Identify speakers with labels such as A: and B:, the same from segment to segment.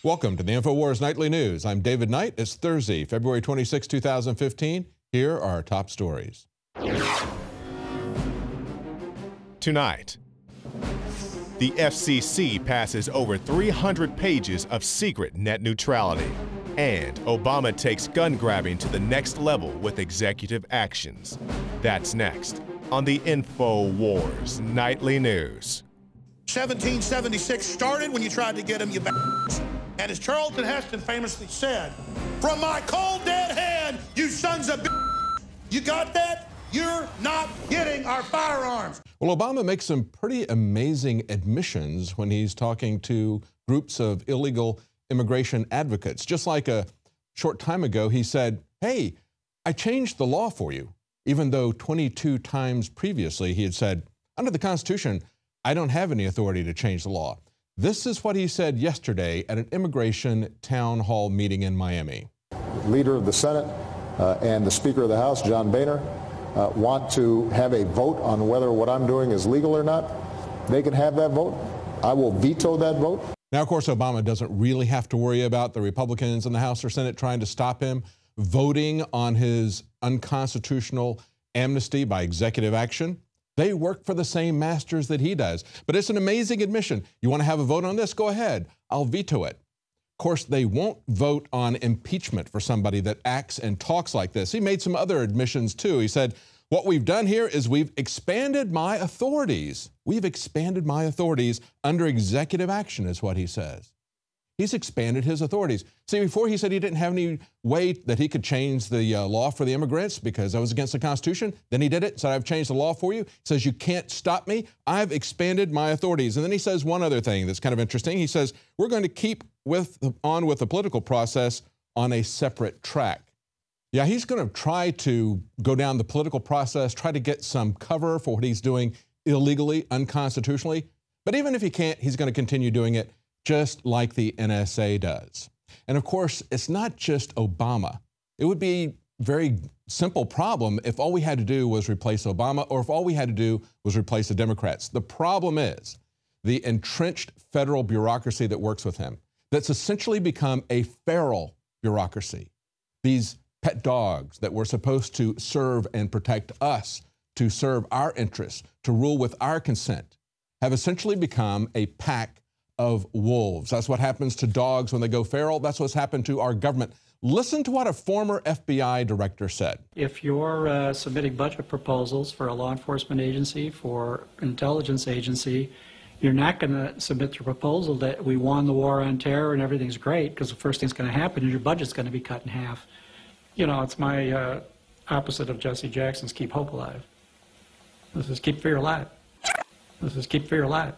A: Welcome to the INFOWARS Nightly News. I'm David Knight. It's Thursday, February 26, 2015. Here are our top stories.
B: Tonight, the FCC passes over 300 pages of secret net neutrality. And Obama takes gun grabbing to the next level with executive actions. That's next on the INFOWARS Nightly News.
C: 1776 started when you tried to get him, you bastards. And as Charlton Heston famously said, "From my cold dead hand, you sons of bitches." You got that? You're not getting our firearms.
A: Well, Obama makes some pretty amazing admissions when he's talking to groups of illegal immigration advocates. Just like a short time ago, he said, hey, I changed the law for you, even though 22 times previously he had said, under the Constitution, I don't have any authority to change the law. This is what he said yesterday at an immigration town hall meeting in Miami.
D: Leader of the Senate and the Speaker of the House, John Boehner, want to have a vote on whether what I'm doing is legal or not. They can have that vote. I will veto that vote.
A: Now, of course, Obama doesn't really have to worry about the Republicans in the House or Senate trying to stop him voting on his unconstitutional amnesty by executive action. They work for the same masters that he does. But it's an amazing admission. You want to have a vote on this? Go ahead. I'll veto it. Of course, they won't vote on impeachment for somebody that acts and talks like this. He made some other admissions, too. He said, what we've done here is we've expanded my authorities. We've expanded my authorities under executive action, is what he says. He's expanded his authorities. See, before he said he didn't have any way that he could change the law for the immigrants because that was against the Constitution. Then he did it, said, I've changed the law for you. He says, you can't stop me. I've expanded my authorities. And then he says one other thing that's kind of interesting. He says, we're going to keep on with the political process on a separate track. Yeah, he's going to try to go down the political process, try to get some cover for what he's doing illegally, unconstitutionally. But even if he can't, he's going to continue doing it just like the NSA does. And of course, it's not just Obama. It would be a very simple problem if all we had to do was replace Obama or if all we had to do was replace the Democrats. The problem is the entrenched federal bureaucracy that works with him, that's essentially become a feral bureaucracy. These pet dogs that were supposed to serve and protect us, to serve our interests, to rule with our consent, have essentially become a pack of wolves. That's what happens to dogs when they go feral. That's what's happened to our government. Listen to what a former FBI director said.
E: If you're submitting budget proposals for a law enforcement agency, for intelligence agency, you're not going to submit the proposal that we won the war on terror and everything's great, because the first thing's going to happen is your budget's going to be cut in half. You know, it's my opposite of Jesse Jackson's Keep Hope Alive. This is Keep Fear Alive. This is Keep Fear Alive.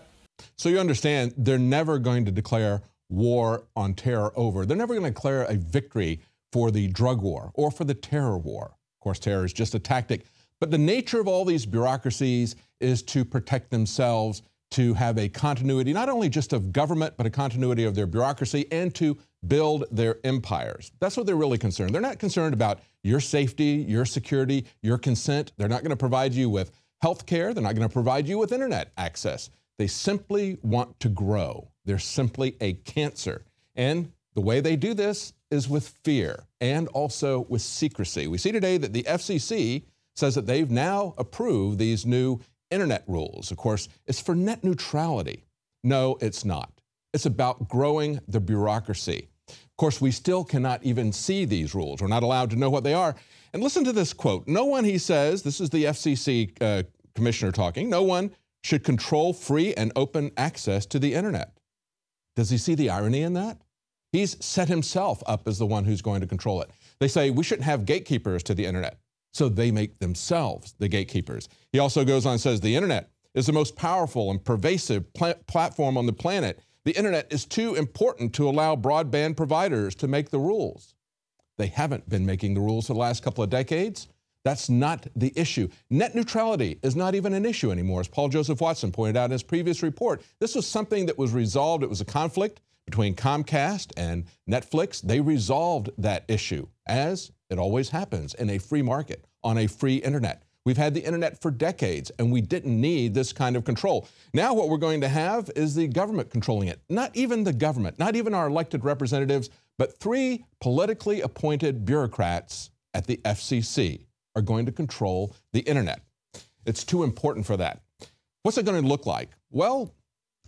A: So you understand, they're never going to declare war on terror over. They're never going to declare a victory for the drug war or for the terror war. Of course, terror is just a tactic. But the nature of all these bureaucracies is to protect themselves, to have a continuity, not only just of government, but a continuity of their bureaucracy and to build their empires. That's what they're really concerned. They're not concerned about your safety, your security, your consent. They're not going to provide you with health care. They're not going to provide you with internet access. They simply want to grow. They're simply a cancer. And the way they do this is with fear and also with secrecy. We see today that the FCC says that they've now approved these new internet rules. Of course, it's for net neutrality. No, it's not. It's about growing the bureaucracy. Of course, we still cannot even see these rules. We're not allowed to know what they are. And listen to this quote. No one, he says, this is the FCC commissioner talking, no one should control free and open access to the internet. Does he see the irony in that? He's set himself up as the one who's going to control it. They say we shouldn't have gatekeepers to the internet, so they make themselves the gatekeepers. He also goes on and says the internet is the most powerful and pervasive platform on the planet. The internet is too important to allow broadband providers to make the rules. They haven't been making the rules for the last couple of decades. That's not the issue. Net neutrality is not even an issue anymore, as Paul Joseph Watson pointed out in his previous report. This was something that was resolved. It was a conflict between Comcast and Netflix. They resolved that issue, as it always happens in a free market, on a free internet. We've had the internet for decades, and we didn't need this kind of control. Now what we're going to have is the government controlling it. Not even the government, not even our elected representatives, but 3 politically appointed bureaucrats at the FCC are going to control the internet. It's too important for that. What's it going to look like? Well,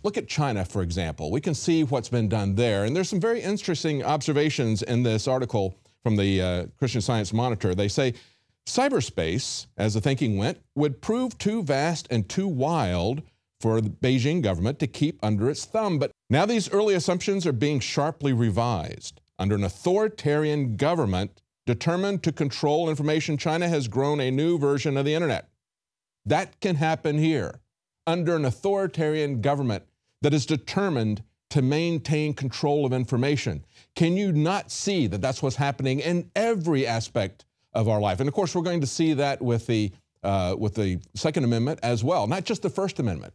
A: look at China, for example. We can see what's been done there. And there's some very interesting observations in this article from the Christian Science Monitor. They say cyberspace, as the thinking went, would prove too vast and too wild for the Beijing government to keep under its thumb. But now these early assumptions are being sharply revised. Under an authoritarian government determined to control information, China has grown a new version of the internet. That can happen here. Under an authoritarian government that is determined to maintain control of information. Can you not see that that's what's happening in every aspect of our life? And of course, we're going to see that with the Second Amendment as well, not just the First Amendment.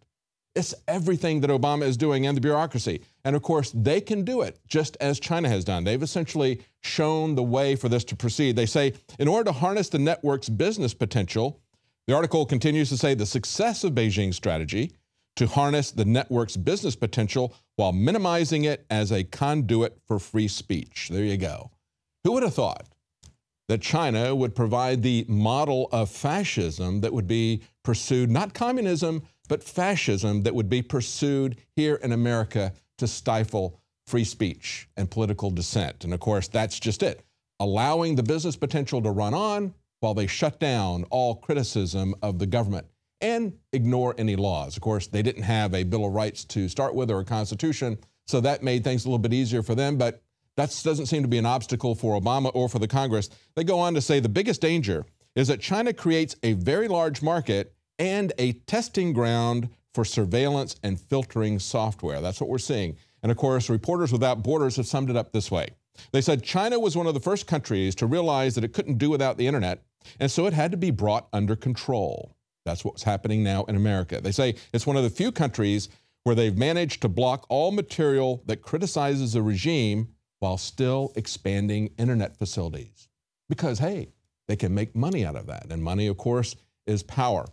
A: It's everything that Obama is doing and the bureaucracy. And of course, they can do it just as China has done. They've essentially shown the way for this to proceed. They say, in order to harness the network's business potential, the article continues to say the success of Beijing's strategy to harness the network's business potential while minimizing it as a conduit for free speech. There you go. Who would have thought that China would provide the model of fascism that would be pursued, not communism, but fascism that would be pursued here in America to stifle free speech and political dissent? And of course, that's just it. Allowing the business potential to run on while they shut down all criticism of the government and ignore any laws. Of course, they didn't have a Bill of Rights to start with or a Constitution, so that made things a little bit easier for them, but that doesn't seem to be an obstacle for Obama or for the Congress. They go on to say the biggest danger is that China creates a very large market and a testing ground for surveillance and filtering software. That's what we're seeing. And of course, Reporters Without Borders have summed it up this way. They said China was one of the first countries to realize that it couldn't do without the internet, and so it had to be brought under control. That's what's happening now in America. They say it's one of the few countries where they've managed to block all material that criticizes a regime while still expanding internet facilities. Because, hey, they can make money out of that. And money, of course, is power.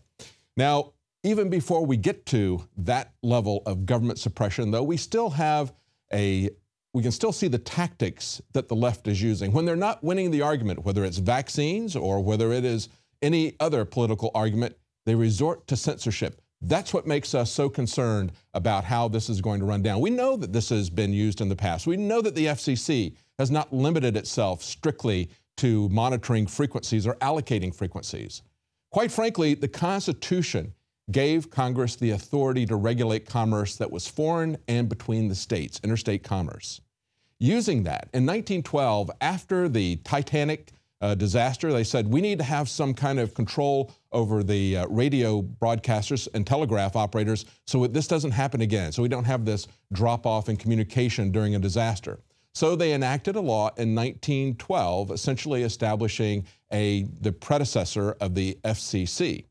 A: Now, even before we get to that level of government suppression, though, we still have we can still see the tactics that the left is using. When they're not winning the argument, whether it's vaccines or whether it is any other political argument, they resort to censorship. That's what makes us so concerned about how this is going to run down. We know that this has been used in the past. We know that the FCC has not limited itself strictly to monitoring frequencies or allocating frequencies. Quite frankly, the Constitution gave Congress the authority to regulate commerce that was foreign and between the states, interstate commerce. Using that, in 1912, after the Titanic disaster, they said, we need to have some kind of control over the radio broadcasters and telegraph operators so this doesn't happen again, so we don't have this drop-off in communication during a disaster. So they enacted a law in 1912, essentially establishing the predecessor of the FCC.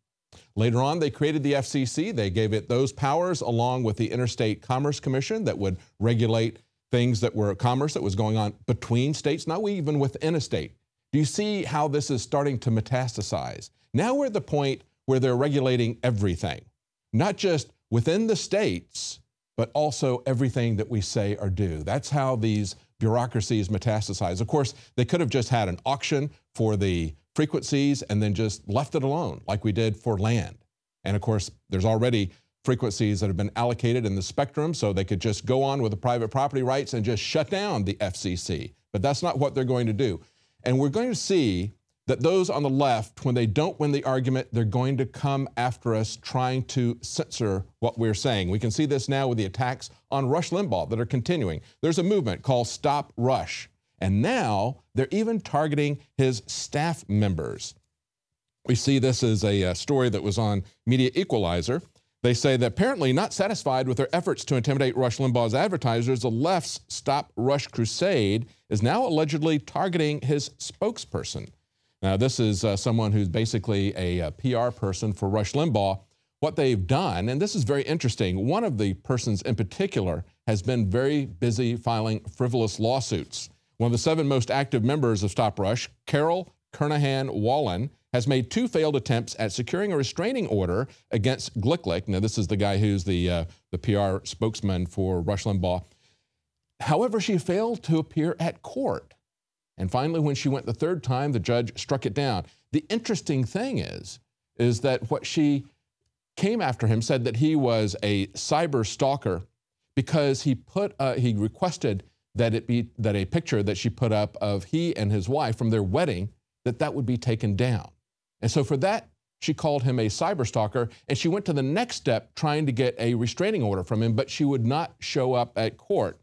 A: Later on, they created the FCC. They gave it those powers along with the Interstate Commerce Commission that would regulate things that were commerce that was going on between states, not even within a state. Do you see how this is starting to metastasize? Now we're at the point where they're regulating everything, not just within the states, but also everything that we say or do. That's how these bureaucracies metastasize. Of course, they could have just had an auction for the frequencies and then just left it alone like we did for land. And of course, there's already frequencies that have been allocated in the spectrum, so they could just go on with the private property rights and just shut down the FCC. But that's not what they're going to do. And we're going to see that those on the left, when they don't win the argument, they're going to come after us trying to censor what we're saying. We can see this now with the attacks on Rush Limbaugh that are continuing. There's a movement called Stop Rush. And now they're even targeting his staff members. We see this as a story that was on Media Equalizer. They say that apparently not satisfied with their efforts to intimidate Rush Limbaugh's advertisers, the left's Stop Rush crusade is now allegedly targeting his spokesperson. Now, this is someone who's basically a PR person for Rush Limbaugh. What they've done, and this is very interesting, one of the persons in particular has been very busy filing frivolous lawsuits. One of the 7 most active members of Stop Rush, Carol Kernahan Wallen, has made 2 failed attempts at securing a restraining order against Glicklick. Now, this is the guy who's the PR spokesman for Rush Limbaugh. However, she failed to appear at court. And finally, when she went the 3rd time, the judge struck it down. The interesting thing is that what she came after him said that he was a cyber stalker because he requested that a picture that she put up of he and his wife from their wedding, that would be taken down. And so for that, she called him a cyber stalker, and she went to the next step trying to get a restraining order from him, but she would not show up at court.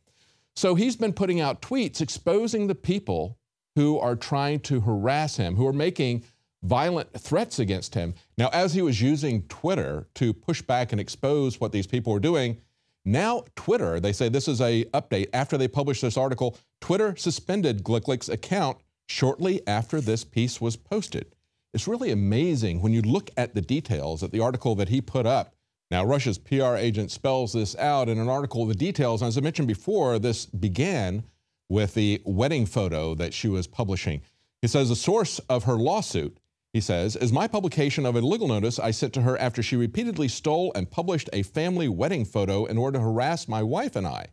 A: So he's been putting out tweets exposing the people who are trying to harass him, who are making violent threats against him. Now, as he was using Twitter to push back and expose what these people were doing, now Twitter, they say this is an update. After they published this article, Twitter suspended Glicklick's account shortly after this piece was posted. It's really amazing when you look at the details of the article that he put up. Now, Rush's PR agent spells this out in an article, the details. And as I mentioned before, this began with the wedding photo that she was publishing. He says, the source of her lawsuit, he says, is my publication of a legal notice I sent to her after she repeatedly stole and published a family wedding photo in order to harass my wife and I.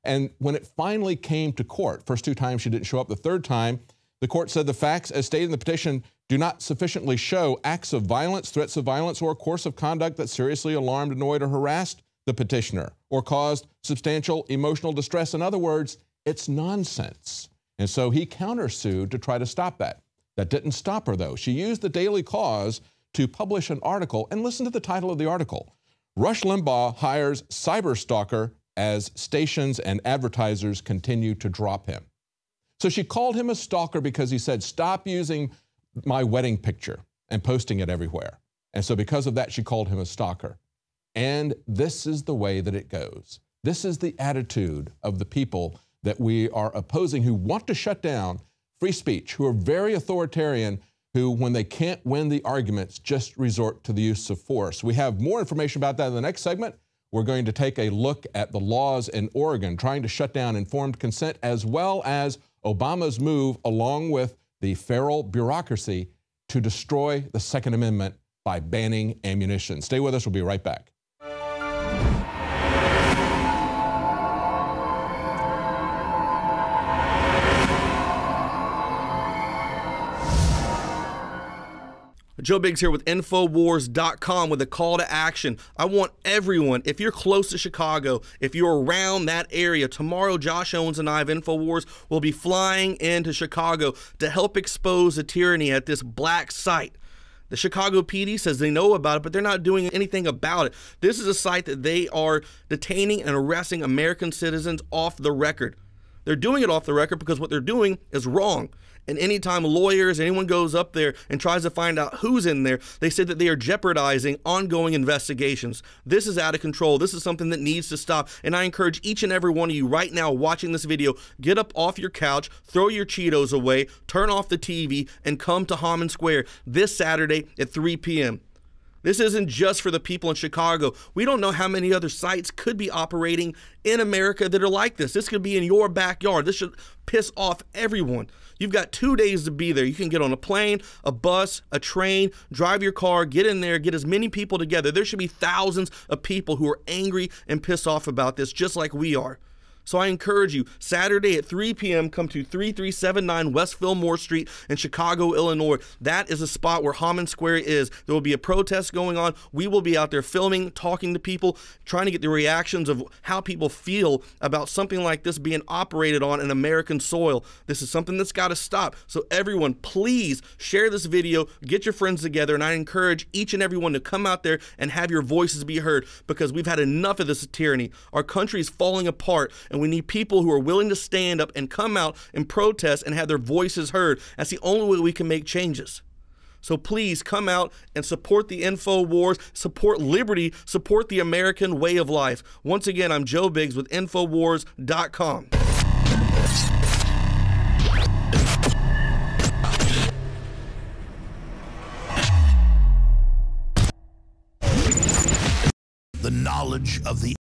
A: And when it finally came to court, first 2 times she didn't show up, the 3rd time, the court said the facts as stated in the petition do not sufficiently show acts of violence, threats of violence, or a course of conduct that seriously alarmed, annoyed, or harassed the petitioner or caused substantial emotional distress. In other words, it's nonsense. And so he countersued to try to stop that. That didn't stop her, though. She used the Daily Cause to publish an article, and listen to the title of the article. Rush Limbaugh hires cyber stalker as stations and advertisers continue to drop him. So she called him a stalker because he said, stop using my wedding picture and posting it everywhere. And so because of that, she called him a stalker. And this is the way that it goes. This is the attitude of the people that we are opposing, who want to shut down free speech, who are very authoritarian, who, when they can't win the arguments, just resort to the use of force. We have more information about that in the next segment. We're going to take a look at the laws in Oregon trying to shut down informed consent, as well as Obama's move, along with the feral bureaucracy, to destroy the Second Amendment by banning ammunition. Stay with us. We'll be right back.
F: Joe Biggs here with INFOWARS.com with a call to action. I want everyone, if you're close to Chicago, if you're around that area, tomorrow Josh Owens and I of INFOWARS will be flying into Chicago to help expose the tyranny at this black site. The Chicago PD says they know about it, but they're not doing anything about it. This is a site that they are detaining and arresting American citizens off the record. They're doing it off the record because what they're doing is wrong. And anytime lawyers, anyone goes up there and tries to find out who's in there, they say that they are jeopardizing ongoing investigations. This is out of control. This is something that needs to stop. And I encourage each and every one of you right now watching this video, get up off your couch, throw your Cheetos away, turn off the TV, and come to Hammond Square this Saturday at 3 p.m. This isn't just for the people in Chicago. We don't know how many other sites could be operating in America that are like this. This could be in your backyard. This should piss off everyone. You've got 2 days to be there. You can get on a plane, a bus, a train, drive your car, get in there, get as many people together. There should be thousands of people who are angry and pissed off about this, just like we are. So I encourage you, Saturday at 3 p.m., come to 3379 West Fillmore Street in Chicago, Illinois. That is a spot where Hammond Square is. There will be a protest going on. We will be out there filming, talking to people, trying to get the reactions of how people feel about something like this being operated on in American soil. This is something that's got to stop. So everyone, please share this video, get your friends together, and I encourage each and every one to come out there and have your voices be heard, because we've had enough of this tyranny. Our country is falling apart, and we need people who are willing to stand up and come out and protest and have their voices heard. That's the only way we can make changes. So please come out and support the InfoWars, support liberty, support the American way of life. Once again, I'm Joe Biggs with InfoWars.com.
C: The knowledge of the